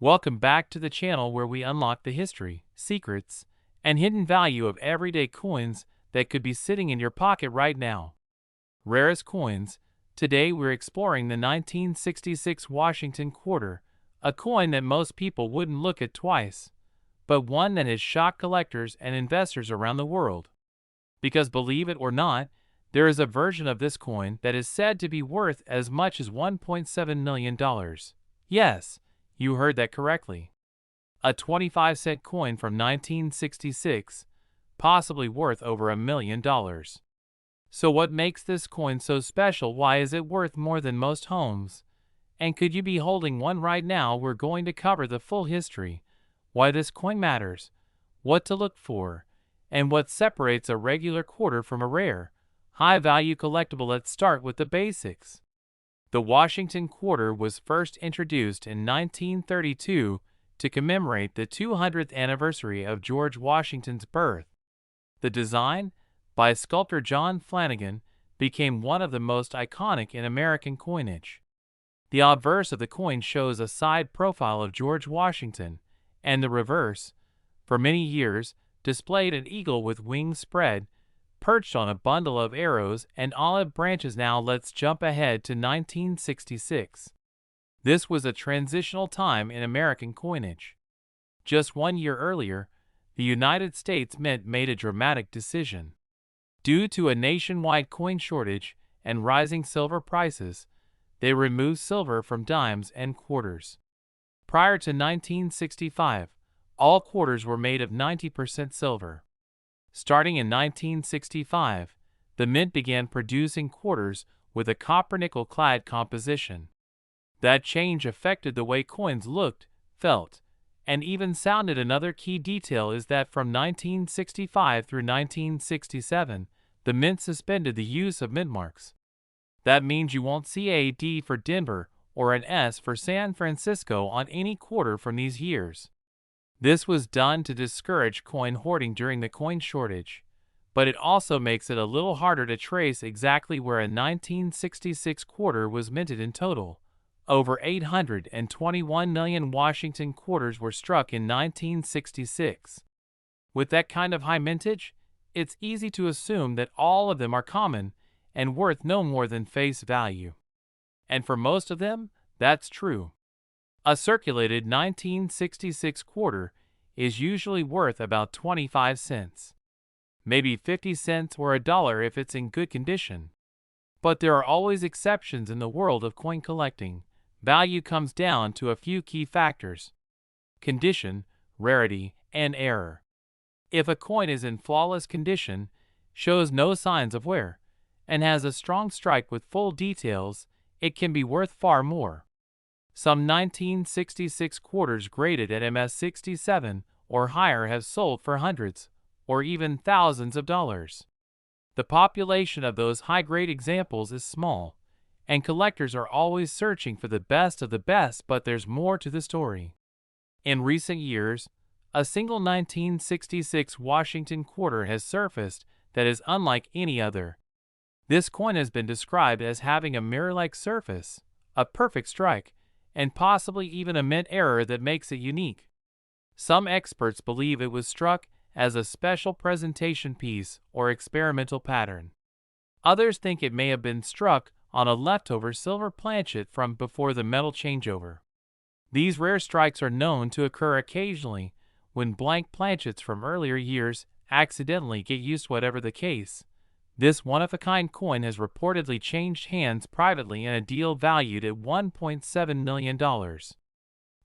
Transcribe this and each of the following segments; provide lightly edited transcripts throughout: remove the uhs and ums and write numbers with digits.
Welcome back to the channel where we unlock the history, secrets, and hidden value of everyday coins that could be sitting in your pocket right now. Rarest coins. Today we're exploring the 1966 Washington quarter, a coin that most people wouldn't look at twice, but one that has shocked collectors and investors around the world. Because believe it or not, there is a version of this coin that is said to be worth as much as $1.7 million. Yes, you heard that correctly. A 25-cent coin from 1966, possibly worth over $1 million. So what makes this coin so special? Why is it worth more than most homes? And could you be holding one right now? We're going to cover the full history, why this coin matters, what to look for, and what separates a regular quarter from a rare, high-value collectible. Let's start with the basics. The Washington quarter was first introduced in 1932 to commemorate the 200th anniversary of George Washington's birth. The design, by sculptor John Flanagan, became one of the most iconic in American coinage. The obverse of the coin shows a side profile of George Washington, and the reverse, for many years, displayed an eagle with wings spread, perched on a bundle of arrows and olive branches. Now let's jump ahead to 1966. This was a transitional time in American coinage. Just 1 year earlier, the United States Mint made a dramatic decision. Due to a nationwide coin shortage and rising silver prices, they removed silver from dimes and quarters. Prior to 1965, all quarters were made of 90% silver. Starting in 1965, the Mint began producing quarters with a copper-nickel clad composition. That change affected the way coins looked, felt, and even sounded. Another key detail is that from 1965 through 1967, the Mint suspended the use of mint marks. That means you won't see a D for Denver or an S for San Francisco on any quarter from these years. This was done to discourage coin hoarding during the coin shortage, but it also makes it a little harder to trace exactly where a 1966 quarter was minted. In total, over 821 million Washington quarters were struck in 1966. With that kind of high mintage, it's easy to assume that all of them are common and worth no more than face value. And for most of them, that's true. A circulated 1966 quarter is usually worth about 25 cents. Maybe 50 cents or $1 if it's in good condition. But there are always exceptions in the world of coin collecting. Value comes down to a few key factors: condition, rarity, and error. If a coin is in flawless condition, shows no signs of wear, and has a strong strike with full details, it can be worth far more. Some 1966 quarters graded at MS 67 or higher have sold for hundreds or even thousands of dollars. The population of those high-grade examples is small, and collectors are always searching for the best of the best. But there's more to the story. In recent years, a single 1966 Washington quarter has surfaced that is unlike any other. This coin has been described as having a mirror-like surface, a perfect strike, and possibly even a mint error that makes it unique. Some experts believe it was struck as a special presentation piece or experimental pattern. Others think it may have been struck on a leftover silver planchet from before the metal changeover. These rare strikes are known to occur occasionally when blank planchets from earlier years accidentally get used. Whatever the case, this one-of-a-kind coin has reportedly changed hands privately in a deal valued at $1.7 million.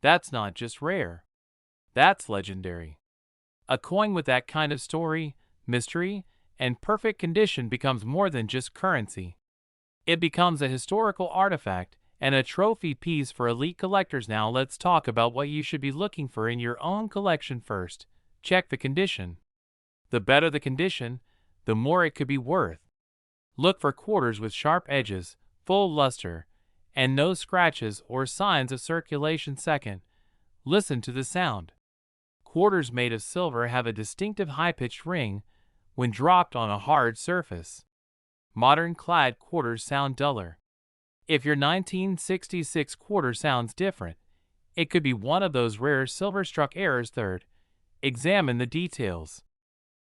That's not just rare. That's legendary. A coin with that kind of story, mystery, and perfect condition becomes more than just currency. It becomes a historical artifact and a trophy piece for elite collectors. Now let's talk about what you should be looking for in your own collection. First, check the condition. The better the condition, the more it could be worth. Look for quarters with sharp edges, full luster, and no scratches or signs of circulation. Second, listen to the sound. Quarters made of silver have a distinctive high-pitched ring when dropped on a hard surface. Modern clad quarters sound duller. If your 1966 quarter sounds different, It could be one of those rare silver-struck errors. Third, examine the details.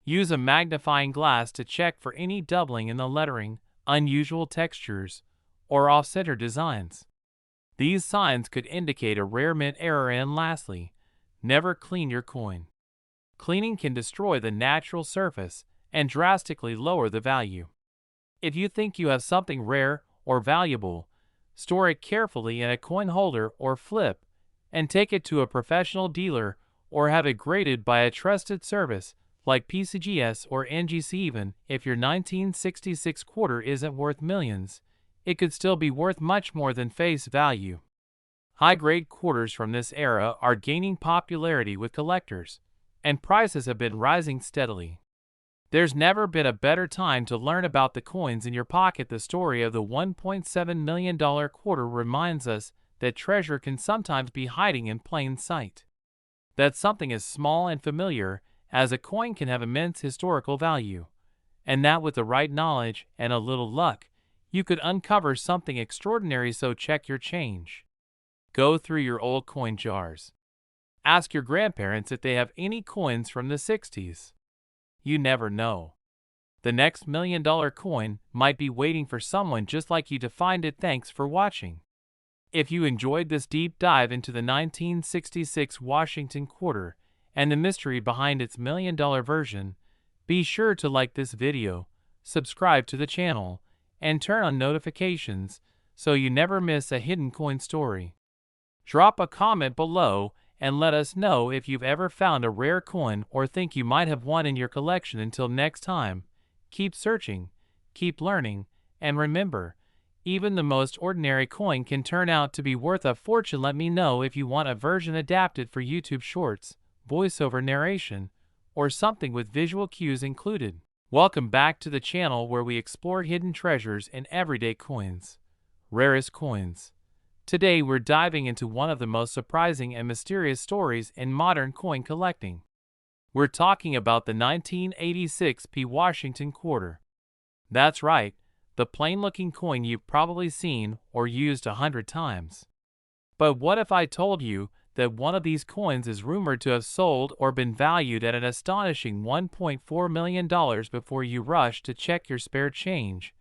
Use a magnifying glass to check for any doubling in the lettering, unusual textures, or off-center designs. These signs could indicate a rare mint error. And lastly, never clean your coin. Cleaning can destroy the natural surface and drastically lower the value. If you think you have something rare or valuable, store it carefully in a coin holder or flip, and take it to a professional dealer or have it graded by a trusted service like PCGS or NGC. Even if your 1966 quarter isn't worth millions, it could still be worth much more than face value. High-grade quarters from this era are gaining popularity with collectors, and prices have been rising steadily. There's never been a better time to learn about the coins in your pocket. The story of the $1.7 million quarter reminds us that treasure can sometimes be hiding in plain sight. That something as small and familiar as a coin can have immense historical value, and that with the right knowledge and a little luck, you could uncover something extraordinary. So check your change. Go through your old coin jars. Ask your grandparents if they have any coins from the 60s. You never know. The next $1 million coin might be waiting for someone just like you to find it. Thanks for watching. If you enjoyed this deep dive into the 1966 Washington quarter and the mystery behind its $1 million version, be sure to like this video, subscribe to the channel, and turn on notifications so you never miss a hidden coin story. Drop a comment below and let us know if you've ever found a rare coin or think you might have one in your collection. Until next time, keep searching, keep learning, and remember, even the most ordinary coin can turn out to be worth a fortune. Let me know if you want a version adapted for YouTube Shorts, voiceover narration, or something with visual cues included. Welcome back to the channel where we explore hidden treasures in everyday coins, rarest coins. Today we're diving into one of the most surprising and mysterious stories in modern coin collecting. We're talking about the 1986 Washington quarter. That's right, the plain-looking coin you've probably seen or used 100 times. But what if I told you that one of these coins is rumored to have sold or been valued at an astonishing $1.4 million before you rush to check your spare change?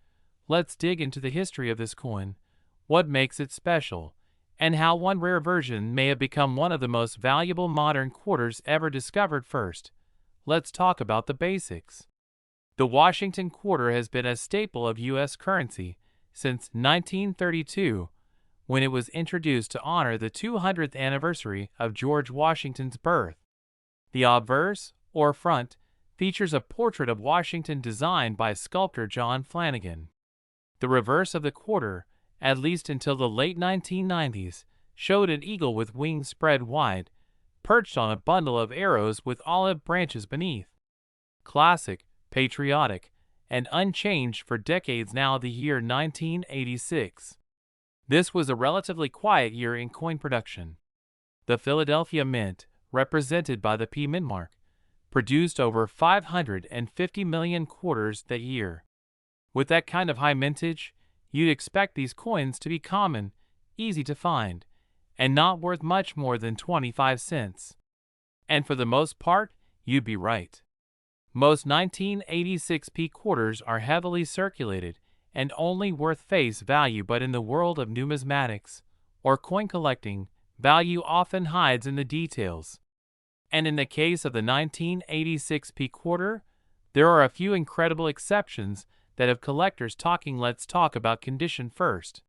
Let's dig into the history of this coin, what makes it special, and how one rare version may have become one of the most valuable modern quarters ever discovered. First, let's talk about the basics. The Washington quarter has been a staple of U.S. currency since 1932, when it was introduced to honor the 200th anniversary of George Washington's birth. The obverse, or front, features a portrait of Washington designed by sculptor John Flanagan. The reverse of the quarter, at least until the late 1990s, showed an eagle with wings spread wide, perched on a bundle of arrows with olive branches beneath. Classic, patriotic, and unchanged for decades. Now the year 1986. This was a relatively quiet year in coin production. The Philadelphia Mint, represented by the P Mint mark, produced over 550 million quarters that year. With that kind of high mintage, you'd expect these coins to be common, easy to find, and not worth much more than 25 cents. And for the most part, you'd be right. Most 1986 quarters are heavily circulated and only worth face value, but in the world of numismatics, or coin collecting, value often hides in the details. And in the case of the 1986 quarter, there are a few incredible exceptions that have collectors talking. Let's talk about condition first.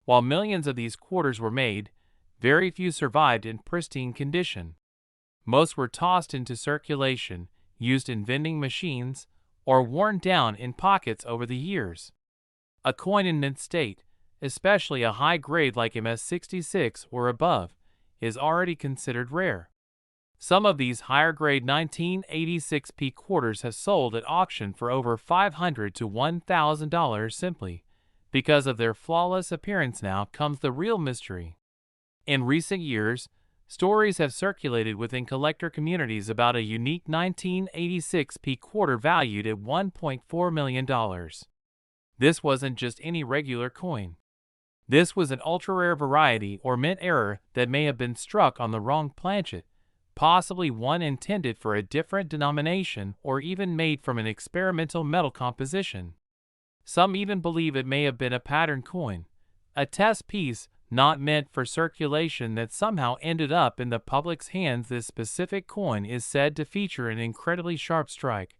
While millions of these quarters were made, very few survived in pristine condition. Most were tossed into circulation, used in vending machines, or worn down in pockets over the years. A coin in mint state, especially a high grade like MS66 or above, is already considered rare. Some of these higher grade 1986 quarters have sold at auction for over $500 to $1,000 simply because of their flawless appearance. Now comes the real mystery. In recent years, stories have circulated within collector communities about a unique 1986 quarter valued at $1.4 million. This wasn't just any regular coin. This was an ultra-rare variety or mint error that may have been struck on the wrong planchet, possibly one intended for a different denomination or even made from an experimental metal composition. Some even believe it may have been a pattern coin, a test piece not meant for circulation that somehow ended up in the public's hands. This specific coin is said to feature an incredibly sharp strike,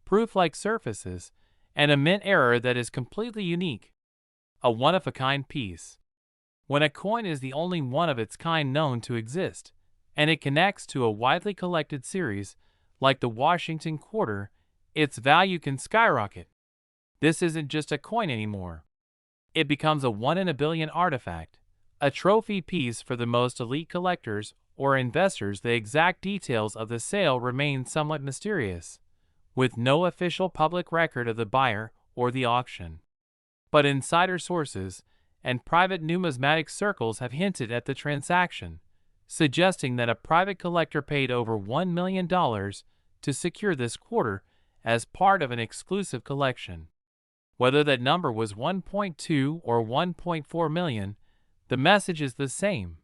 proof-like surfaces, and a mint error that is completely unique. A one-of-a-kind piece. When a coin is the only one of its kind known to exist, and it connects to a widely collected series, like the Washington Quarter, its value can skyrocket. This isn't just a coin anymore. It becomes a one-in-a-billion artifact, a trophy piece for the most elite collectors or investors. The exact details of the sale remain somewhat mysterious, with no official public record of the buyer or the auction. But insider sources and private numismatic circles have hinted at the transaction, suggesting that a private collector paid over $1 million to secure this quarter as part of an exclusive collection. Whether that number was 1.2 or 1.4 million, the message is the same.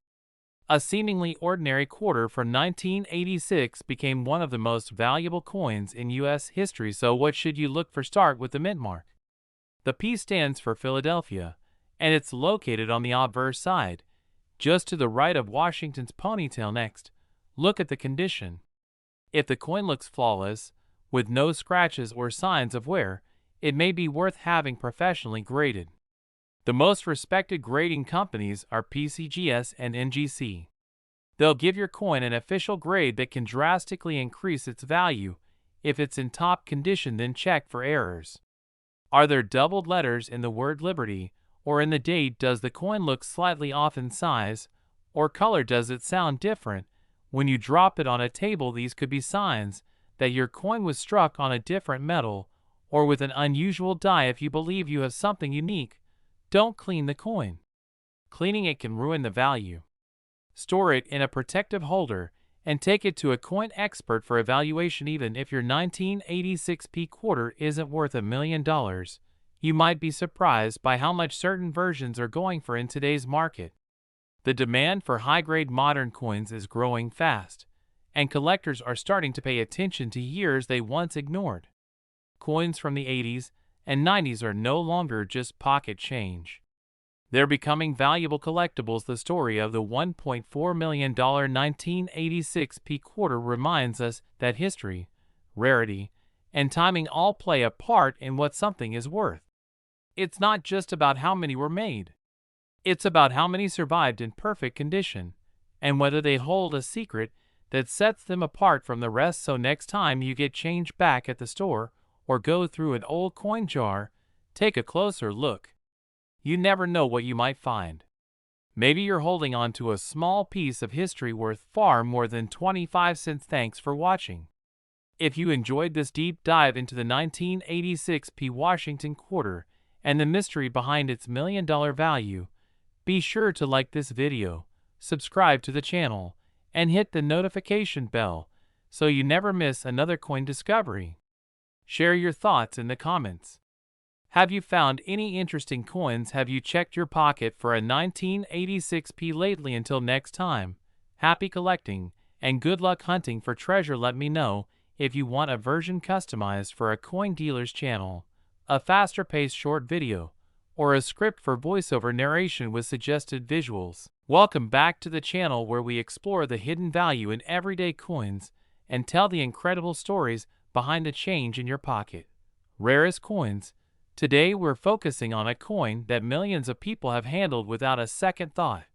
A seemingly ordinary quarter from 1986 became one of the most valuable coins in U.S. history. So what should you look for? Start with the mint mark. The P stands for Philadelphia, and it's located on the obverse side, just to the right of Washington's ponytail. Next, look at the condition. If the coin looks flawless, with no scratches or signs of wear, it may be worth having professionally graded. The most respected grading companies are PCGS and NGC. They'll give your coin an official grade that can drastically increase its value if it's in top condition. Then check for errors. Are there doubled letters in the word Liberty or in the date? Does the coin look slightly off in size or color? Does it sound different when you drop it on a table? These could be signs that your coin was struck on a different metal or with an unusual die. If you believe you have something unique, don't clean the coin. Cleaning it can ruin the value. Store it in a protective holder and take it to a coin expert for evaluation. Even if your 1986 P quarter isn't worth $1 million, you might be surprised by how much certain versions are going for in today's market. The demand for high-grade modern coins is growing fast, and collectors are starting to pay attention to years they once ignored. Coins from the 80s and 90s are no longer just pocket change. They're becoming valuable collectibles. The story of the $1.4 million 1986 P quarter reminds us that history, rarity, and timing all play a part in what something is worth. It's not just about how many were made. It's about how many survived in perfect condition, and whether they hold a secret that sets them apart from the rest. So next time you get change back at the store or go through an old coin jar, take a closer look. You never know what you might find. Maybe you're holding on to a small piece of history worth far more than 25 cents. Thanks for watching. If you enjoyed this deep dive into the 1986 P Washington quarter and the mystery behind its $1 million value, be sure to like this video, subscribe to the channel, and hit the notification bell so you never miss another coin discovery. Share your thoughts in the comments. Have you found any interesting coins? Have you checked your pocket for a 1986 P lately? Until next time, happy collecting and good luck hunting for treasure. Let me know if you want a version customized for a coin dealer's channel, a faster paced short video, or a script for voiceover narration with suggested visuals. Welcome back to the channel where we explore the hidden value in everyday coins and tell the incredible stories behind the change in your pocket. Rarest coins. Today we're focusing on a coin that millions of people have handled without a second thought.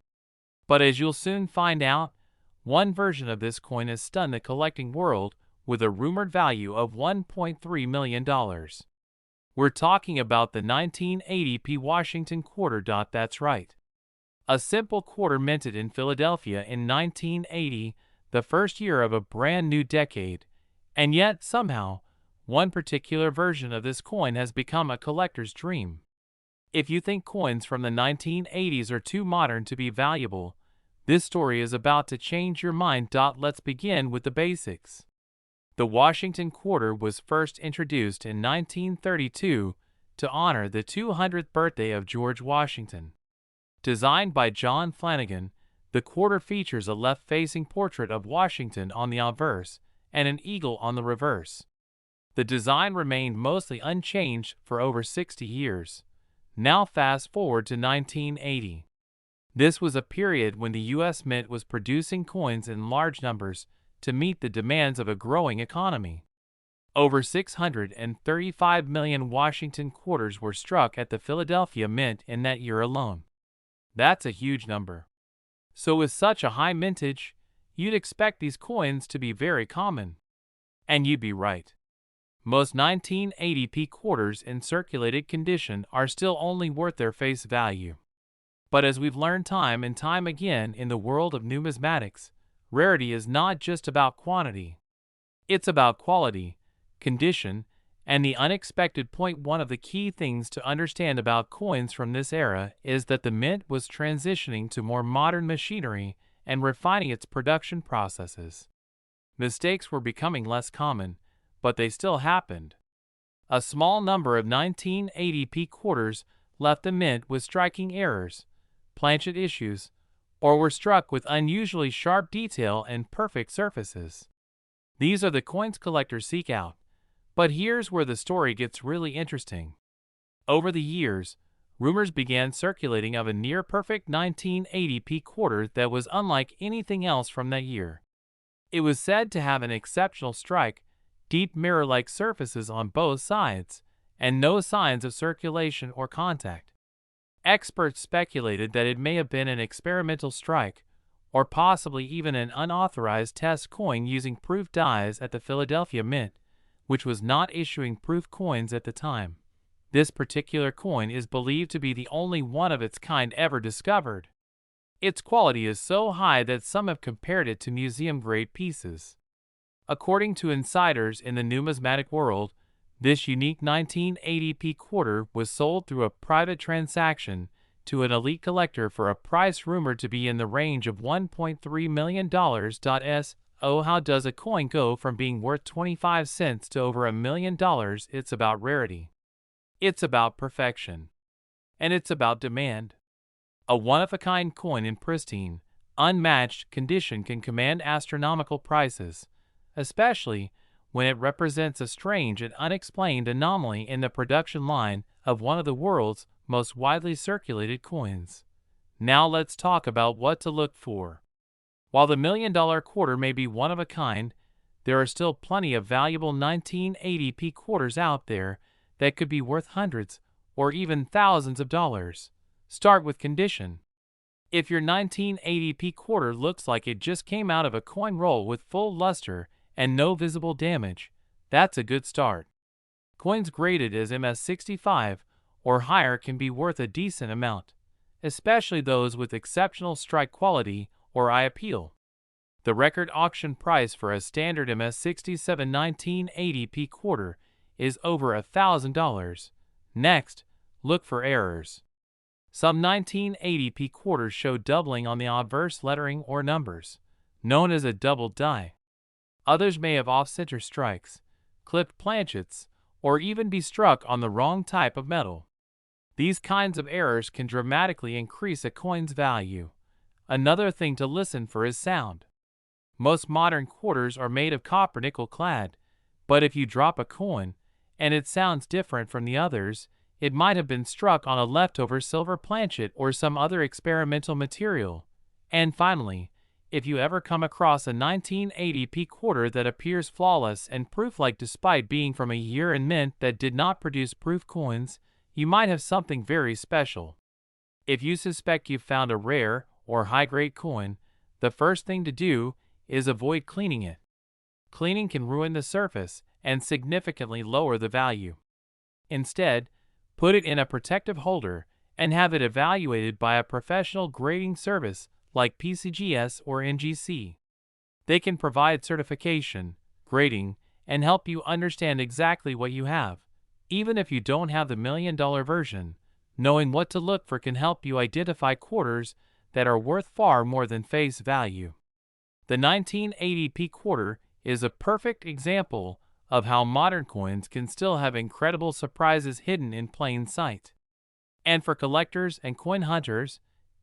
But as you'll soon find out, one version of this coin has stunned the collecting world with a rumored value of $1.3 million. We're talking about the 1980 P Washington quarter. That's right. A simple quarter minted in Philadelphia in 1980, the first year of a brand new decade. And yet, somehow, one particular version of this coin has become a collector's dream. If you think coins from the 1980s are too modern to be valuable, this story is about to change your mind. Let's begin with the basics. The Washington quarter was first introduced in 1932 to honor the 200th birthday of George Washington. Designed by John Flanagan, the quarter features a left-facing portrait of Washington on the obverse and an eagle on the reverse. The design remained mostly unchanged for over 60 years. Now fast forward to 1980. This was a period when the U.S. Mint was producing coins in large numbers to meet the demands of a growing economy. Over 635 million Washington quarters were struck at the Philadelphia Mint in that year alone. That's a huge number. So with such a high mintage, you'd expect these coins to be very common. And you'd be right. Most 1980p quarters in circulated condition are still only worth their face value. But as we've learned time and time again in the world of numismatics, rarity is not just about quantity. It's about quality, condition, and the unexpected point. One of the key things to understand about coins from this era is that the mint was transitioning to more modern machinery and refining its production processes. Mistakes were becoming less common, but they still happened. A small number of 1980p quarters left the mint with striking errors, planchet issues, or were struck with unusually sharp detail and perfect surfaces. These are the coins collectors seek out. But here's where the story gets really interesting. Over the years, rumors began circulating of a near-perfect 1980p quarter that was unlike anything else from that year. It was said to have an exceptional strike, deep mirror-like surfaces on both sides, and no signs of circulation or contact. Experts speculated that it may have been an experimental strike, or possibly even an unauthorized test coin using proof dies at the Philadelphia Mint, which was not issuing proof coins at the time. This particular coin is believed to be the only one of its kind ever discovered. Its quality is so high that some have compared it to museum-grade pieces. According to insiders in the numismatic world, this unique 1980p quarter was sold through a private transaction to an elite collector for a price rumored to be in the range of $1.3 million. Oh, how does a coin go from being worth 25 cents to over $1 million? It's about rarity. It's about perfection. And it's about demand. A one-of-a-kind coin in pristine, unmatched condition can command astronomical prices, especially when it represents a strange and unexplained anomaly in the production line of one of the world's most widely circulated coins. Now let's talk about what to look for. While the $1 million quarter may be one of a kind, there are still plenty of valuable 1980p quarters out there that could be worth hundreds or even thousands of dollars. Start with condition. If your 1980p quarter looks like it just came out of a coin roll with full luster and no visible damage, that's a good start. Coins graded as MS65 or higher can be worth a decent amount, especially those with exceptional strike quality or eye appeal. The record auction price for a standard MS67 1980p quarter is over $1,000. Next, look for errors. Some 1980p quarters show doubling on the obverse lettering or numbers, known as a double die. Others may have off-center strikes, clipped planchets, or even be struck on the wrong type of metal. These kinds of errors can dramatically increase a coin's value. Another thing to listen for is sound. Most modern quarters are made of copper nickel clad, but if you drop a coin and it sounds different from the others, it might have been struck on a leftover silver planchet or some other experimental material. And finally, if you ever come across a 1980p quarter that appears flawless and proof-like despite being from a year and mint that did not produce proof coins, you might have something very special. If you suspect you've found a rare or high-grade coin, the first thing to do is avoid cleaning it. Cleaning can ruin the surface and significantly lower the value. Instead, put it in a protective holder and have it evaluated by a professional grading service like PCGS or NGC. They can provide certification, grading, and help you understand exactly what you have. Even if you don't have the $1 million version, knowing what to look for can help you identify quarters that are worth far more than face value. The 1980p quarter is a perfect example of how modern coins can still have incredible surprises hidden in plain sight. And for collectors and coin hunters,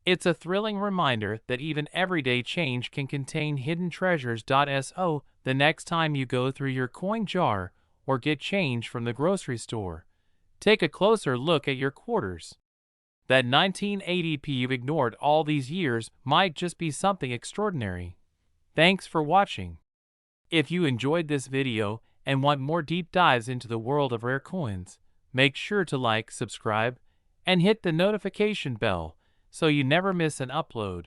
It's a thrilling reminder that even everyday change can contain hidden treasures. So, the next time you go through your coin jar or get change from the grocery store, take a closer look at your quarters. That 1980p you've ignored all these years might just be something extraordinary. Thanks for watching. If you enjoyed this video and want more deep dives into the world of rare coins, make sure to like, subscribe, and hit the notification bell so you never miss an upload.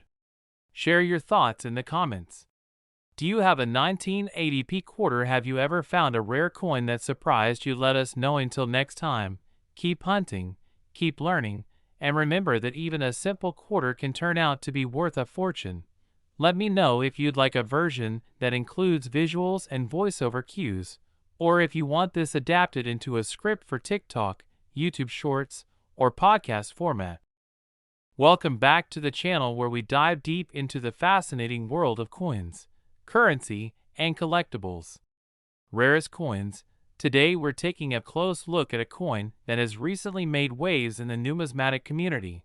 Share your thoughts in the comments. Do you have a 1980p quarter? Have you ever found a rare coin that surprised you? Let us know. Until next time, keep hunting, keep learning, and remember that even a simple quarter can turn out to be worth a fortune. Let me know if you'd like a version that includes visuals and voiceover cues, or if you want this adapted into a script for TikTok, YouTube Shorts, or podcast format. Welcome back to the channel where we dive deep into the fascinating world of coins, currency, and collectibles. Rarest coins. Today we're taking a close look at a coin that has recently made waves in the numismatic community.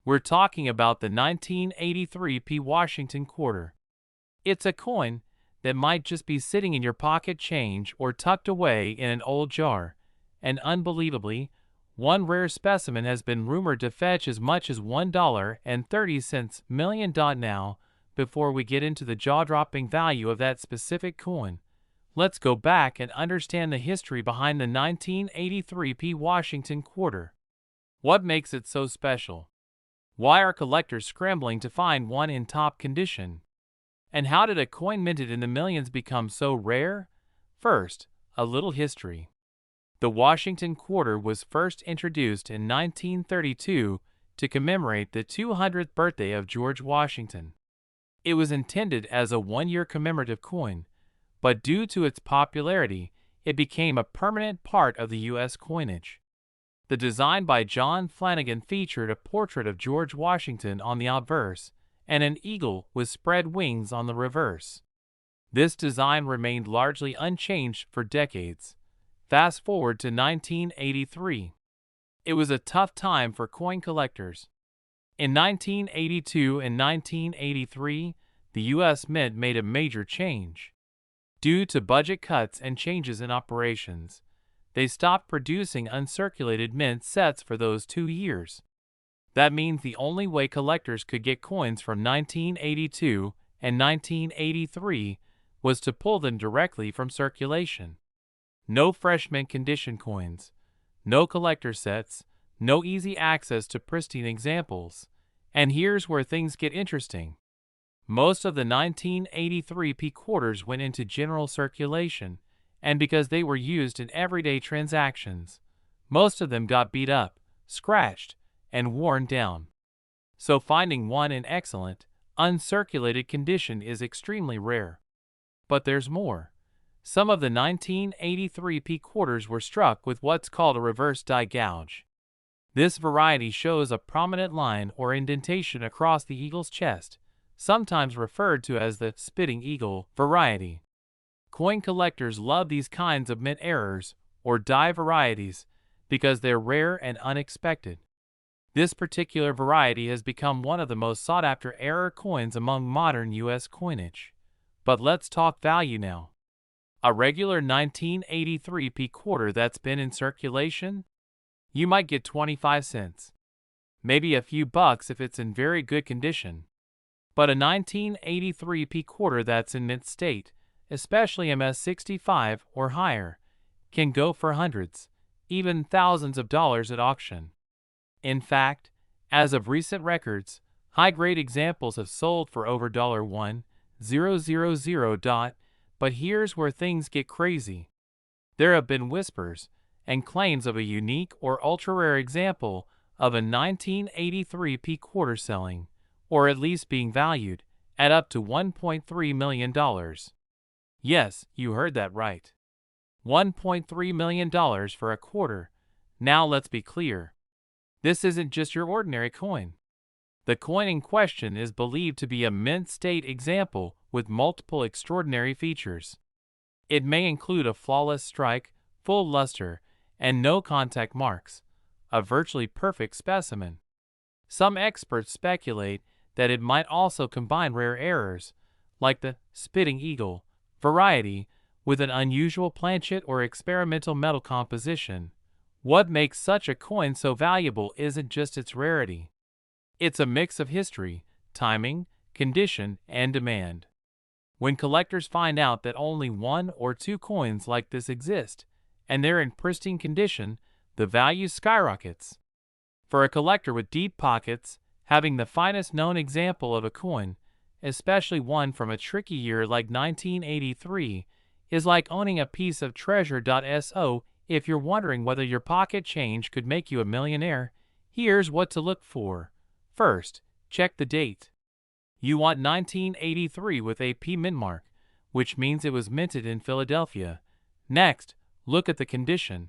We're talking about the 1983p Washington quarter. It's a coin that might just be sitting in your pocket change or tucked away in an old jar, and unbelievably, one rare specimen has been rumored to fetch as much as $1.30 million. Now, before we get into the jaw-dropping value of that specific coin, let's go back and understand the history behind the 1983p Washington quarter. What makes it so special? Why are collectors scrambling to find one in top condition? And how did a coin minted in the millions become so rare? First, a little history. The Washington quarter was first introduced in 1932 to commemorate the 200th birthday of George Washington. It was intended as a one-year commemorative coin, but due to its popularity, it became a permanent part of the U.S. coinage. The design by John Flanagan featured a portrait of George Washington on the obverse and an eagle with spread wings on the reverse. This design remained largely unchanged for decades. Fast forward to 1983. It was a tough time for coin collectors. In 1982 and 1983, the U.S. Mint made a major change. Due to budget cuts and changes in operations, they stopped producing uncirculated mint sets for those 2 years. That means the only way collectors could get coins from 1982 and 1983 was to pull them directly from circulation. No fresh mint condition coins, no collector sets, no easy access to pristine examples. And here's where things get interesting. Most of the 1983p quarters went into general circulation, and because they were used in everyday transactions, most of them got beat up, scratched, and worn down. So finding one in excellent, uncirculated condition is extremely rare. But there's more. Some of the 1983p quarters were struck with what's called a reverse die gouge. This variety shows a prominent line or indentation across the eagle's chest, sometimes referred to as the spitting eagle variety. Coin collectors love these kinds of mint errors, or die varieties, because they're rare and unexpected. This particular variety has become one of the most sought-after error coins among modern U.S. coinage. But let's talk value now. A regular 1983p quarter that's been in circulation? You might get 25 cents. Maybe a few bucks if it's in very good condition. But a 1983p quarter that's in mint state, especially MS65 or higher, can go for hundreds, even thousands of dollars at auction. In fact, as of recent records, high-grade examples have sold for over $1,000. But here's where things get crazy. There have been whispers and claims of a unique or ultra-rare example of a 1983p quarter selling, or at least being valued, at up to $1.3 million. Yes, you heard that right. $1.3 million for a quarter. Now let's be clear. This isn't just your ordinary coin. The coin in question is believed to be a mint state example with multiple extraordinary features. It may include a flawless strike, full luster, and no contact marks, a virtually perfect specimen. Some experts speculate that it might also combine rare errors, like the spitting eagle variety, with an unusual planchet or experimental metal composition. What makes such a coin so valuable isn't just its rarity. It's a mix of history, timing, condition, and demand. When collectors find out that only one or two coins like this exist, and they're in pristine condition, the value skyrockets. For a collector with deep pockets, having the finest known example of a coin, especially one from a tricky year like 1983, is like owning a piece of treasure. So, if you're wondering whether your pocket change could make you a millionaire, here's what to look for. First, check the date. You want 1983 with a P mint mark, which means it was minted in Philadelphia. Next, look at the condition.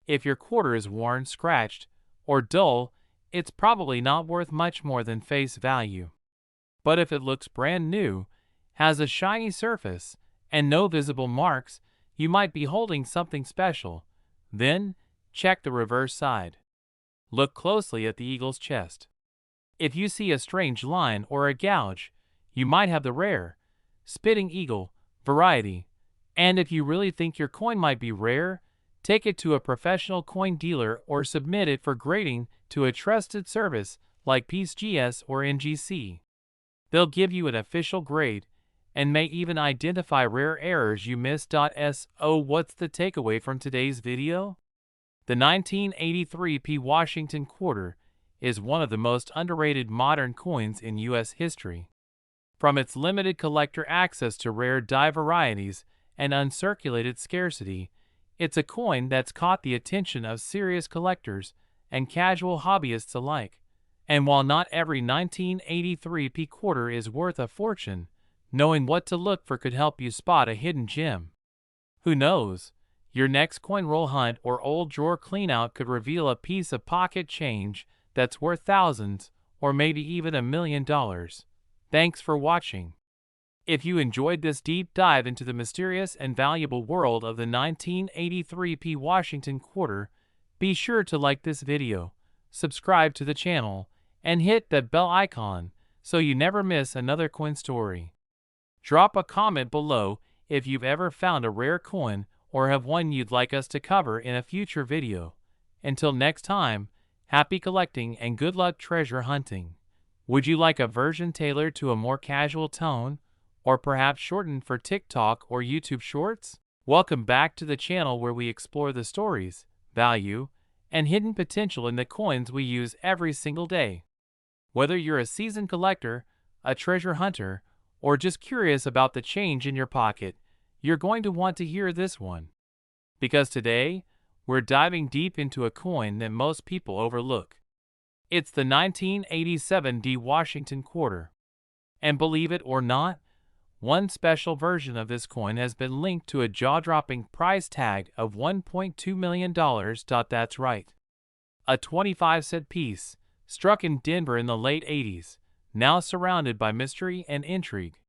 If your quarter is worn, scratched, or dull, it's probably not worth much more than face value. But if it looks brand new, has a shiny surface, and no visible marks, you might be holding something special. Then, check the reverse side. Look closely at the eagle's chest. If you see a strange line or a gouge, you might have the rare, spitting eagle variety. And if you really think your coin might be rare, take it to a professional coin dealer or submit it for grading to a trusted service like PCGS or NGC. They'll give you an official grade and may even identify rare errors you missed. So what's the takeaway from today's video? The 1983 P Washington quarter is one of the most underrated modern coins in U.S. history. From its limited collector access to rare die varieties and uncirculated scarcity, it's a coin that's caught the attention of serious collectors and casual hobbyists alike. And while not every 1983 P quarter is worth a fortune, knowing what to look for could help you spot a hidden gem. Who knows? Your next coin roll hunt or old drawer cleanout could reveal a piece of pocket change that's worth thousands or maybe even $1 million. Thanks for watching. If you enjoyed this deep dive into the mysterious and valuable world of the 1983 P Washington quarter, be sure to like this video, subscribe to the channel, and hit that bell icon so you never miss another coin story. Drop a comment below if you've ever found a rare coin or have one you'd like us to cover in a future video. Until next time, happy collecting and good luck treasure hunting. Would you like a version tailored to a more casual tone, or perhaps shortened for TikTok or YouTube Shorts? Welcome back to the channel where we explore the stories, value, and hidden potential in the coins we use every single day. Whether you're a seasoned collector, a treasure hunter, or just curious about the change in your pocket, you're going to want to hear this one. Because today, we're diving deep into a coin that most people overlook. It's the 1987 D Washington quarter. And believe it or not, one special version of this coin has been linked to a jaw-dropping price tag of $1.2 million. That's right. A 25-cent piece, struck in Denver in the late 80s, now surrounded by mystery and intrigue.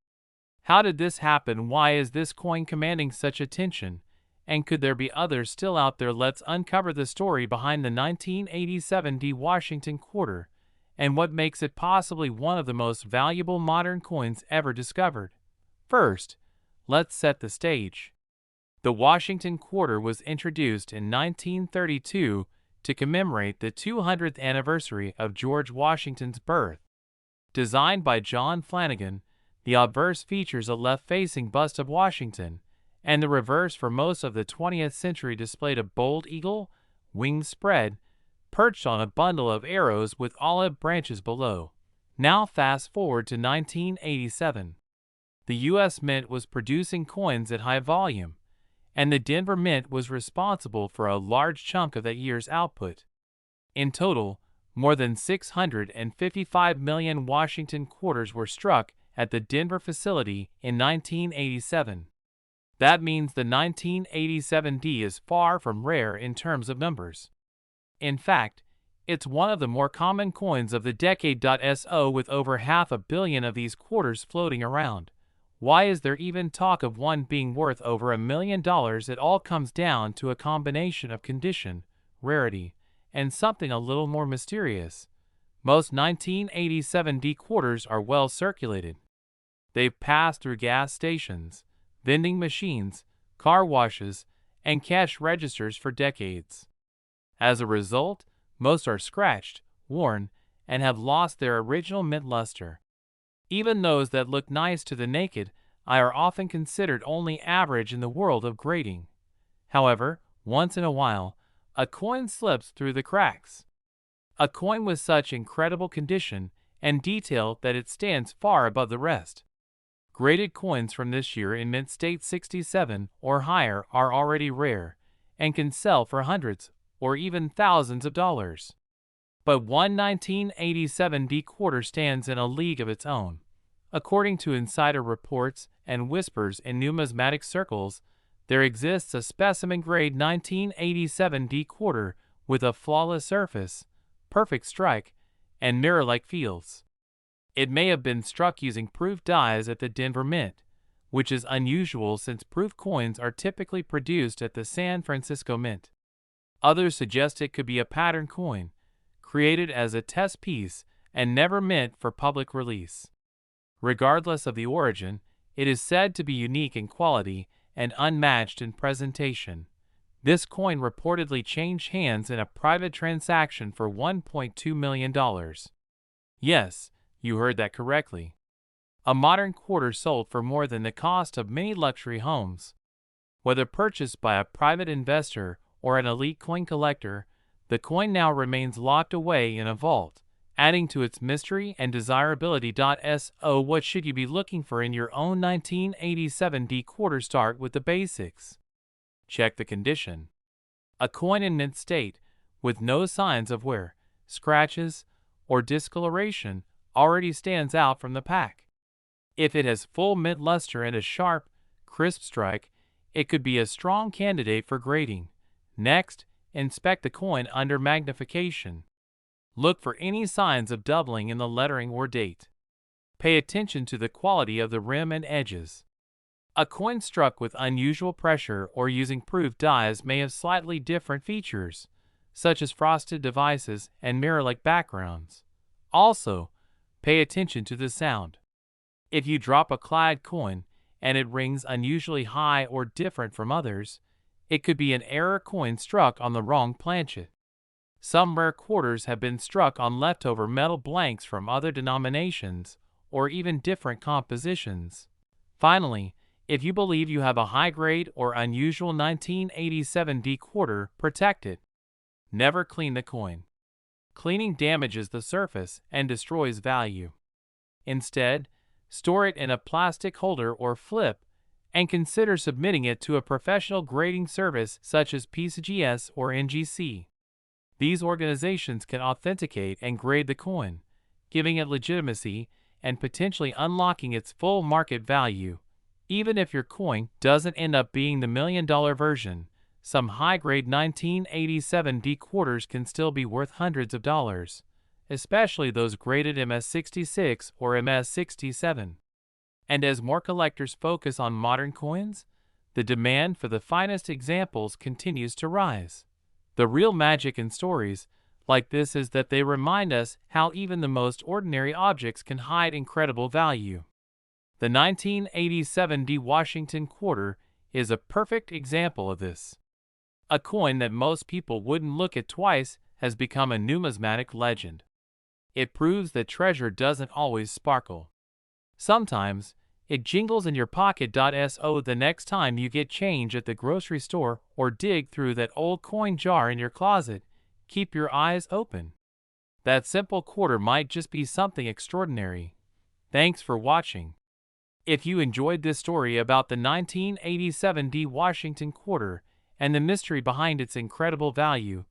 How did this happen? Why is this coin commanding such attention? And could there be others still out there? Let's uncover the story behind the 1987 D Washington quarter, and what makes it possibly one of the most valuable modern coins ever discovered. First, let's set the stage. The Washington quarter was introduced in 1932 to commemorate the 200th anniversary of George Washington's birth. Designed by John Flanagan, the obverse features a left-facing bust of Washington, and the reverse for most of the 20th century displayed a bold eagle, wings spread, perched on a bundle of arrows with olive branches below. Now fast forward to 1987. The U.S. Mint was producing coins at high volume, and the Denver Mint was responsible for a large chunk of that year's output. In total, more than 655 million Washington quarters were struck at the Denver facility in 1987. That means the 1987 D is far from rare in terms of numbers. In fact, it's one of the more common coins of the decade. So with over 500 million of these quarters floating around, why is there even talk of one being worth over $1 million? It all comes down to a combination of condition, rarity, and something a little more mysterious. Most 1987 quarters are well circulated. They've passed through gas stations, vending machines, car washes, and cash registers for decades. As a result, most are scratched, worn, and have lost their original mint luster. Even those that look nice to the naked eye are often considered only average in the world of grading. However, once in a while, a coin slips through the cracks. A coin with such incredible condition and detail that it stands far above the rest. Graded coins from this year in mint state 67 or higher are already rare and can sell for hundreds or even thousands of dollars. But one 1987 quarter stands in a league of its own. According to insider reports and whispers in numismatic circles, there exists a specimen-grade 1987 quarter with a flawless surface, perfect strike, and mirror-like fields. It may have been struck using proof dies at the Denver Mint, which is unusual since proof coins are typically produced at the San Francisco Mint. Others suggest it could be a pattern coin, created as a test piece and never meant for public release. Regardless of the origin, it is said to be unique in quality and unmatched in presentation. This coin reportedly changed hands in a private transaction for $1.2 million. Yes, you heard that correctly. A modern quarter sold for more than the cost of many luxury homes. Whether purchased by a private investor or an elite coin collector, the coin now remains locked away in a vault, adding to its mystery and desirability. So what should you be looking for in your own 1987 quarter? Start with the basics. Check the condition. A coin in mint state, with no signs of wear, scratches, or discoloration, already stands out from the pack. If it has full mint luster and a sharp, crisp strike, it could be a strong candidate for grading. Next, inspect the coin under magnification. Look for any signs of doubling in the lettering or date. Pay attention to the quality of the rim and edges. A coin struck with unusual pressure or using proof dies may have slightly different features, such as frosted devices and mirror-like backgrounds. Also, pay attention to the sound. If you drop a clad coin and it rings unusually high or different from others, it could be an error coin struck on the wrong planchet. Some rare quarters have been struck on leftover metal blanks from other denominations or even different compositions. Finally, if you believe you have a high-grade or unusual 1987 quarter, protect it. Never clean the coin. Cleaning damages the surface and destroys value. Instead, store it in a plastic holder or flip, and consider submitting it to a professional grading service such as PCGS or NGC. These organizations can authenticate and grade the coin, giving it legitimacy and potentially unlocking its full market value. Even if your coin doesn't end up being the million-dollar version, some high-grade 1987 quarters can still be worth hundreds of dollars, especially those graded MS66 or MS67. And as more collectors focus on modern coins, the demand for the finest examples continues to rise. The real magic in stories like this is that they remind us how even the most ordinary objects can hide incredible value. The 1987 Washington quarter is a perfect example of this. A coin that most people wouldn't look at twice has become a numismatic legend. It proves that treasure doesn't always sparkle. Sometimes, it jingles in your pocket. So the next time you get change at the grocery store or dig through that old coin jar in your closet, keep your eyes open. That simple quarter might just be something extraordinary. Thanks for watching. If you enjoyed this story about the 1987 Washington quarter and the mystery behind its incredible value,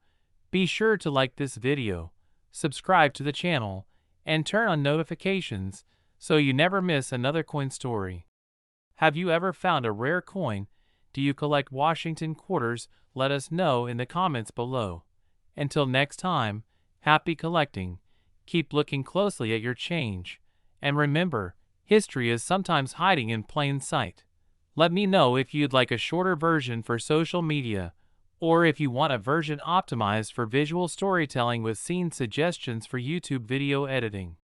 be sure to like this video, subscribe to the channel, and turn on notifications so you never miss another coin story. Have you ever found a rare coin? Do you collect Washington quarters? Let us know in the comments below. Until next time, happy collecting, keep looking closely at your change, and remember, history is sometimes hiding in plain sight. Let me know if you'd like a shorter version for social media, Or if you want a version optimized for visual storytelling with scene suggestions for YouTube video editing.